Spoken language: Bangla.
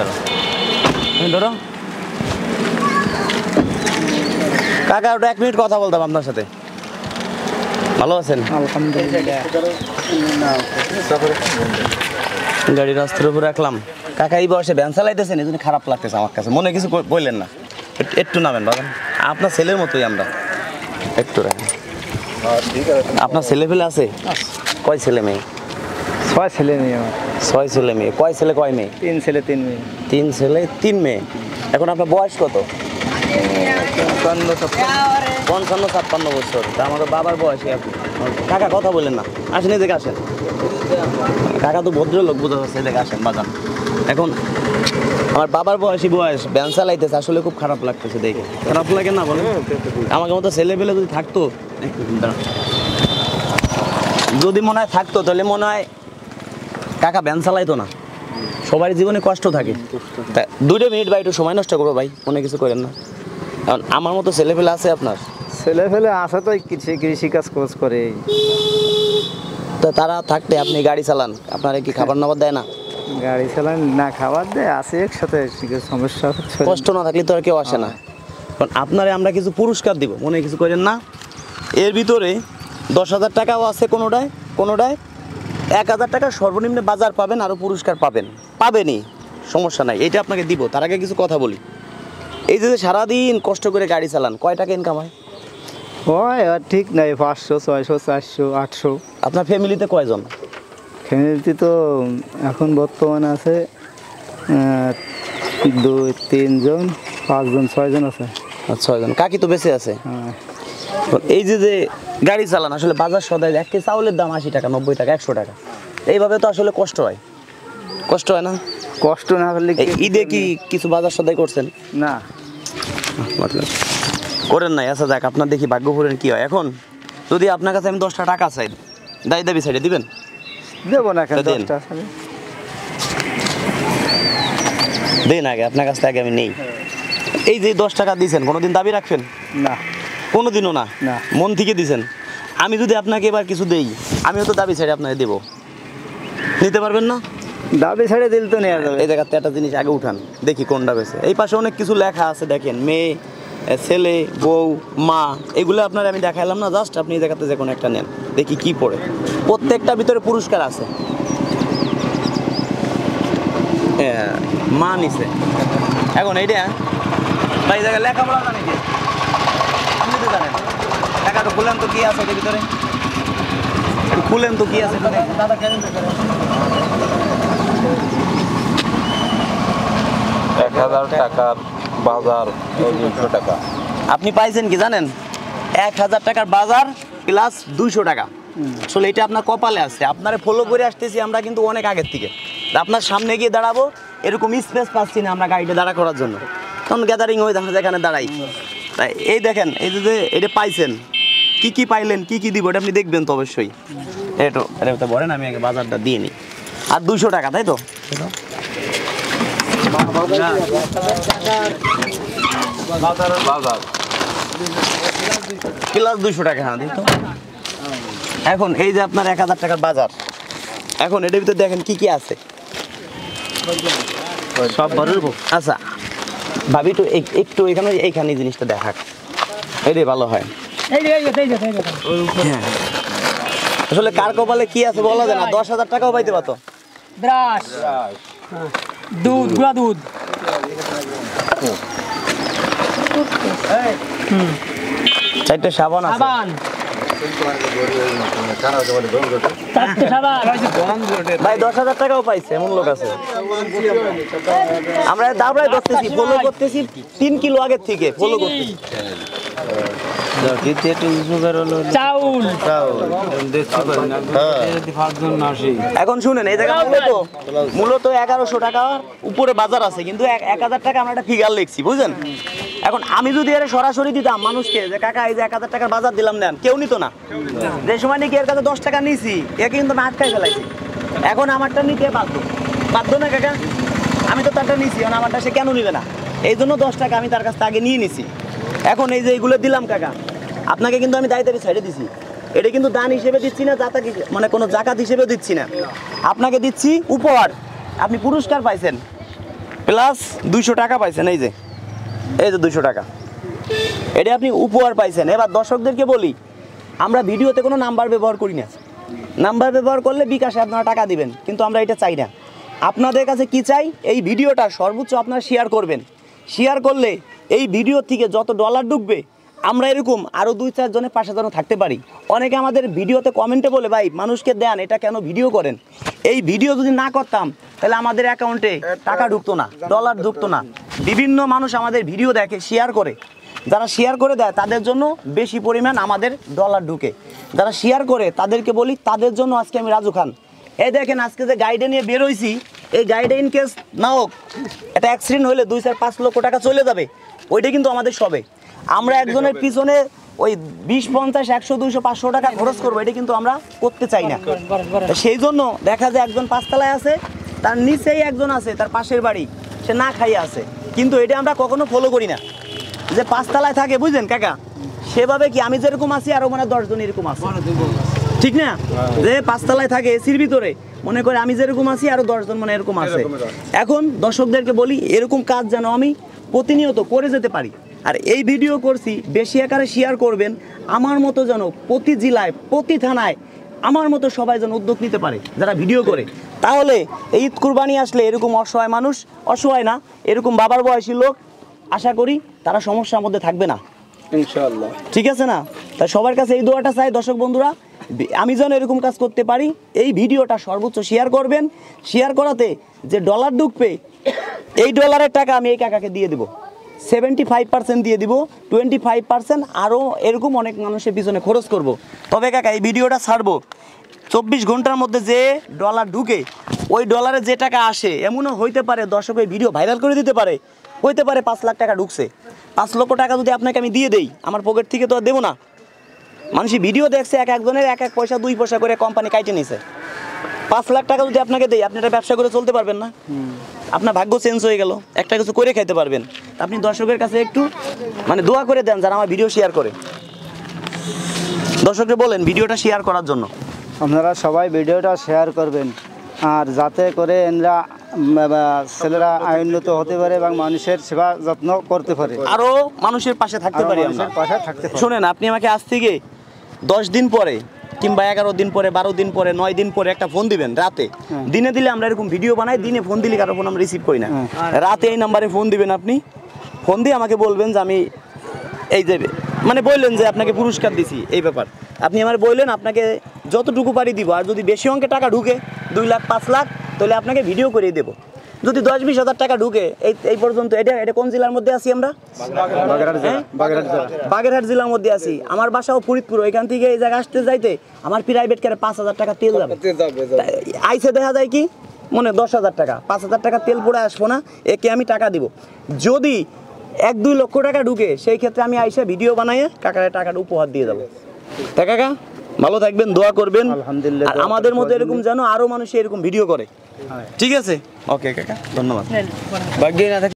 ধরো ধরো কাকা ওটা 1 মিনিট কথা বলতাম আপনার সাথে। ভালো আছেন? গাড়ি রাস্তার উপর রাখলাম। কাকা এই বয়সে ভ্যান চালাইতেছেন, এই জন্য খারাপ লাগতেছে আমার কাছে। মনে কিছু বললেন না, একটু নামেন বাবা। আপনার ছেলের মতোই আমরা, একটু রাখেন। আপনার ছেলে ফেলে আছে? কয় ছেলে মেয়ে? 6 ছেলে মেয়ে আমার। 6 ছেলে মেয়ে। কয় ছেলে কয় মেয়ে? 3 ছেলে 3 মেয়ে। 3 ছেলে 3 মেয়ে। এখন আপনার বয়স কত? 55-56 বছর। তা আমাদের বাবার বয়সে আপনি। কাকা কথা বললেন না, আসেন এদিকে আসেন। কাকা তো ভদ্রলোক, বোঝা যাচ্ছে। এদিকে আসেন বাজান। এখন আমার বাবার বয়স ভ্যান চালাইতেছে, আসলে খুব খারাপ লাগতেছে দেখে। খারাপ লাগে না বলেন? আমাকে মতো ছেলে পেলে যদি থাকতো, যদি মনে হয় থাকতো, তাহলে মনে হয় কাকা ভ্যান চালাইতো না। সবার জীবনে কষ্ট থাকে। 2 মিনিট ভাই, একটু সময় নষ্ট করবো ভাই, মনে কিছু করেন না। কারণ আমার মতো ছেলে পেলে আছে আপনার? ছেলে ফেলে আছে তো, কৃষি কাজ কোর্স করে। তো তারা থাকতে আপনি গাড়ি চালান, আপনারা কি খাবার নাবার দেয় না? গাড়ি চালান না, খাবার দেয়, আছে একসাথে। সমস্যা হচ্ছে, কষ্ট না থাকলে তো আর কেউ আসে না। কারণ আপনারে আমরা কিছু পুরস্কার দিব, মনে কিছু করেন না। এর ভিতরে 10,000 টাকাও আছে কোনোটায়, 1,000 টাকা সর্বনিম্ন বাজার পাবেন, আরও পুরস্কার পাবেনই, সমস্যা নাই। এটা আপনাকে দিব। তার আগে কিছু কথা বলি। এই যে সারাদিন কষ্ট করে গাড়ি চালান, কয় টাকা ইনকাম হয়? হয় আর ঠিক নাই, 500, 600, 400, 800। আপনার ফ্যামিলিতে কয়জন? ফ্যামিলিতে তো এখন বর্তমানে আছে 2, 3 জন, 5 জন, 6 জন আছে। 6 জন। কাকি তো বেঁচে আছে। হ্যাঁ। এই যে গাড়ি চালান, আসলে বাজার সদাই 1 কেজি চাউলের দাম 80 টাকা, 90 টাকা, 100 টাকা। এইভাবে তো আসলে কষ্ট হয় না? কষ্ট না হলে ঈদে কি কিছু বাজার সদাই করছেন? না, করেন নাই। আচ্ছা যাক, আপনার দেখি ভাগ্য করেন কি হয়। এখন যদি আপনার কাছে আমি 10টা টাকা চাই, দাবি সাইডে দিবেন? দেবো না কেন? দেন আগে, আপনার কাছ থেকে আমি নেই। এই যে 10 টাকা দিয়েছেন, কোনোদিন দাবি রাখবেন? না, কোনোদিনও না। মন থেকে দিয়েছেন। আমি যদি আপনাকে এবার কিছু দেই, আমিও তো দাবি সাইডে আপনাকে দেবো, নিতে পারবেন না? দাবি ছেড়ে দিল তো নেওয়া যাবে। এই জায়গাতে একটা জিনিস আগে উঠান, দেখি কোনটা বেছে। এই পাশে অনেক কিছু লেখা আছে, দেখেন। মেয়ে, ছেলে, বউ, মা, এগুলো আপনার আমি দেখাইলাম না। জাস্ট আপনি এই জায়গাতে যে কোনো একটা নেন, দেখি কি পড়ে। প্রত্যেকটা ভিতরে পুরস্কার আছে। মা নিছে। এখন এইটা ভাই, এই জায়গায় লেখাপড়া জানি কি? আপনি তো জানেন। টাকাটা খুলেন তো, কি আছে এর ভিতরে? খুলেন তো, কি আছে দাদা? কেন 1,000 টাকার বাজার 200 টাকা। আপনি পাইছেন কি জানেন? 1,000 টাকার বাজার প্লাস 200 টাকা। আসলে এটা আপনার কপালে আছে। আপনারে ফলো করে আসতেছি আমরা কিন্তু অনেক আগের থেকে। আপনার সামনে গিয়ে দাঁড়াবো, এরকম স্পেস পাচ্ছি না আমরা গাড়িটা দাঁড়া করার জন্য। তখন গ্যাদারিং হয়ে দেখা যায়, এখানে দাঁড়াই। তাই এই দেখেন, এই যে এটা পাইছেন, কি পাইলেন, কি দিব, এটা আপনি দেখবেন তো অবশ্যই। এটা বলেন, আমি আগে বাজারটা দিয়ে নিই। আর 200 টাকা, তাই তো? প্লাস 200 টাকা। হ্যাঁ, দিই তো। এখন এই যে আপনার 1,000 টাকার বাজার, এখন এটার ভিতরে দেখেন কি আছে। সব বড়। আচ্ছা ভাবি, তো একটু এইখানে জিনিসটা দেখাক, এটাই ভালো হয়। হ্যাঁ, আসলে কার কপালে কি আছে বলা যায় না। 10,000 টাকাও পাইতে পারতো। ব্রাশ, দুধ, গুঁড়া দুধ, চারটে সাবান আছে। ভাই 10,000 টাকাও পাইছে এমন লোক আছে। আমরা দাবড়াই করতেছি, ফলো করতেছি 3 কিলো আগের থেকে ফলো করতেছি। এখন শুনেন, এই জায়গা মূলত 1,100 টাকা উপরে বাজার আছে, কিন্তু 1,000 টাকা আমরা একটা ফিগার লিখছি, বুঝলেন? এখন আমি যদি এর সরাসরি দিতাম মানুষকে, যে কাকা এই যে 1,000 টাকার বাজার দিলাম, নেন, কেউ নিত না। যে সময় নাকি এর কাছে 10 টাকা নিছি, এ কিন্তু আমি আটকাই ফেলাইছি। এখন আমারটা নিতে বাধ্য না কাকা, আমি তো তারটা নিছি, এখন আমারটা সে কেন নিবে না? এই জন্য 10 টাকা আমি তার কাছ থেকে আগে নিয়ে নিছি। এখন এই যে এইগুলো দিলাম কাকা, আপনাকে কিন্তু আমি দায়িত্ব ছেড়ে দিছি। এটা কিন্তু দান হিসেবে দিচ্ছি না, মানে কোনো জাকাত হিসেবে দিচ্ছি না, আপনাকে দিচ্ছি উপহার। আপনি পুরস্কার পাইছেন, প্লাস 200 টাকা পাইছেন, এই যে 200 টাকা, এটা আপনি উপহার পাইছেন। এবার দর্শকদেরকে বলি, আমরা ভিডিওতে কোনো নাম্বার ব্যবহার করি না। নাম্বার ব্যবহার করলে বিকাশে আপনারা টাকা দিবেন, কিন্তু আমরা এটা চাই না। আপনাদের কাছে কি চাই, এই ভিডিওটা সর্বোচ্চ আপনারা শেয়ার করবেন। শেয়ার করলে এই ভিডিও থেকে যত ডলার ঢুকবে, আমরা এরকম আরও 2-4 জনের পাশে যেন থাকতে পারি। অনেকে আমাদের ভিডিওতে কমেন্টে বলে, ভাই মানুষকে দেন, এটা কেন ভিডিও করেন? এই ভিডিও যদি না করতাম তাহলে আমাদের অ্যাকাউন্টে টাকা ঢুকতো না, ডলার ঢুকতো না। বিভিন্ন মানুষ আমাদের ভিডিও দেখে, শেয়ার করে, যারা শেয়ার করে দেয় তাদের জন্য বেশি পরিমাণ আমাদের ডলার ঢুকে। যারা শেয়ার করে তাদেরকে বলি, তাদের জন্য আজকে আমি রাজু খান। এই দেখেন, আজকে যে গাইডে নিয়ে বেরোইছি, এই গাইডে ইন কেস না হোক, একটা অ্যাক্সিডেন্ট হলে 2-4-5 লক্ষ টাকা চলে যাবে, ওইটা কিন্তু আমাদের সবে। আমরা একজনের পিছনে ওই 20, 50, 100, 200, 500 টাকা খরচ করবো, এটা কিন্তু আমরা করতে চাই না। সেই জন্য দেখা যায় একজন 5 তলায় আছে, তার নিচেই একজন আছে, তার পাশের বাড়ি, সে না খাইয়ে আছে, কিন্তু এটা আমরা কখনো ফলো করি না। যে 5 তলায় থাকে, বুঝলেন কাকা, সেভাবে কি আমি যেরকম আছি আরো মানে 10 জন এরকম আছে, ঠিক না? যে 5 তলায় থাকে এসির ভিতরে, মনে করে আমি যেরকম আছি আরো 10 জন মানে এরকম আছে। এখন দর্শকদেরকে বলি, এরকম কাজ যেন আমি প্রতিনিয়ত করে যেতে পারি। আর এই ভিডিও করছি, বেশি আকারে শেয়ার করবেন, আমার মতো যেন প্রতি জেলায়, প্রতি থানায় আমার মতো সবাই যেন উদ্যোগ নিতে পারে যারা ভিডিও করে। তাহলে এই ঈদ কুরবানি আসলে এরকম অসহায় মানুষ, অসহায় না, এরকম বাবার বয়সী লোক, আশা করি তারা সমস্যার মধ্যে থাকবে না, ইনশাআল্লাহ। ঠিক আছে না? তাই সবার কাছে এই দোয়াটা চাই, দর্শক বন্ধুরা, আমি যেন এরকম কাজ করতে পারি। এই ভিডিওটা সর্বোচ্চ শেয়ার করবেন। শেয়ার করাতে যে ডলার ঢুকবে, এই ডলারের টাকা আমি এই কাকাকে দিয়ে দেবো, 75% দিয়ে দিব, 25% আরও এরকম অনেক মানুষের পিছনে খরচ করব। তবে কাকা এই ভিডিওটা ছাড়বো, 24 ঘন্টার মধ্যে যে ডলার ঢুকে, ওই ডলারে যে টাকা আসে, এমনও হইতে পারে দর্শক এই ভিডিও ভাইরাল করে দিতে পারে, হইতে পারে 5 লাখ টাকা ঢুকছে। 5 লক্ষ টাকা যদি আপনাকে আমি দিয়ে দেই, আমার পকেট থেকে তো আর দেবো না। মানুষ ভিডিও দেখছে, একজনের 1 পয়সা 2 পয়সা করে কোম্পানি কাইটে নিছে। 5 লাখ টাকা যদি আপনাকে দেই, আপনি এটা ব্যবসা করে চলতে পারবেন না, আপনার ভাগ্য চেঞ্জ হয়ে গেল, একটা কিছু করে খাইতে পারবেন। আপনি দর্শকের কাছে একটু মানে দোয়া করে দেন যারা আমার ভিডিও শেয়ার করে। দর্শককে বলেন ভিডিওটা শেয়ার করার জন্য। আপনারা সবাই ভিডিওটা শেয়ার করবেন, আর যাতে করে এনরা ছেলেরা উন্নত হতে পারে এবং মানুষের সেবা যত্ন করতে পারে, আরো মানুষের পাশে থাকতে পারি আমরা। মানুষের পাশে থাকতে পারে। শোনেন, আপনি আমাকে আজ থেকে 10 দিন পরে কিংবা 11 দিন পরে, 12 দিন পরে, 9 দিন পরে একটা ফোন দিবেন রাতে। দিনে দিলে আমরা এরকম ভিডিও বানাই, দিনে ফোন দিলে কারো ফোন আমরা রিসিভ করি না। রাতে এই নাম্বারে ফোন দিবেন, আপনি ফোন দিয়ে আমাকে বলবেন যে আমি এই যে মানে বললেন যে আপনাকে পুরস্কার দিছি, এই ব্যাপার আপনি আমার বললেন, আপনাকে যতটুকু পারি দিব। আর যদি বেশি অঙ্কে টাকা ঢুকে, 2 লাখ 5 লাখ, তাহলে আপনাকে ভিডিও করে দেবো। যদি 10-20 হাজার টাকা ঢুকে, এই পর্যন্ত, এটা কোন জেলার মধ্যে আছি আমরা? বাগেরহাট জেলার মধ্যে আছি। আমার বাসাও ফরিদপুর, ওইখান থেকে এই জায়গায় আসতে যাইতে আমার প্রাইভেট কারে 5,000 টাকা তেল যাবে। আইসে দেখা যায় কি মনে 10,000 টাকা, 5,000 টাকা তেল পড়ে আসবো না, একে আমি টাকা দিব। যদি 1-2 লক্ষ টাকা ঢুকে, সেই ক্ষেত্রে আমি আইসা ভিডিও বানাইয়ে কাকারে টাকাটা উপহার দিয়ে যাবো। তাই কাকা ভালো থাকবেন, দোয়া করবেন। আলহামদুলিল্লাহ, আর আমাদের মধ্যে এরকম যেন আরো মানুষ এরকম ভিডিও করে, ঠিক আছে? ওকে কাকা, ধন্যবাদ। ভাগ্যে না থাকে।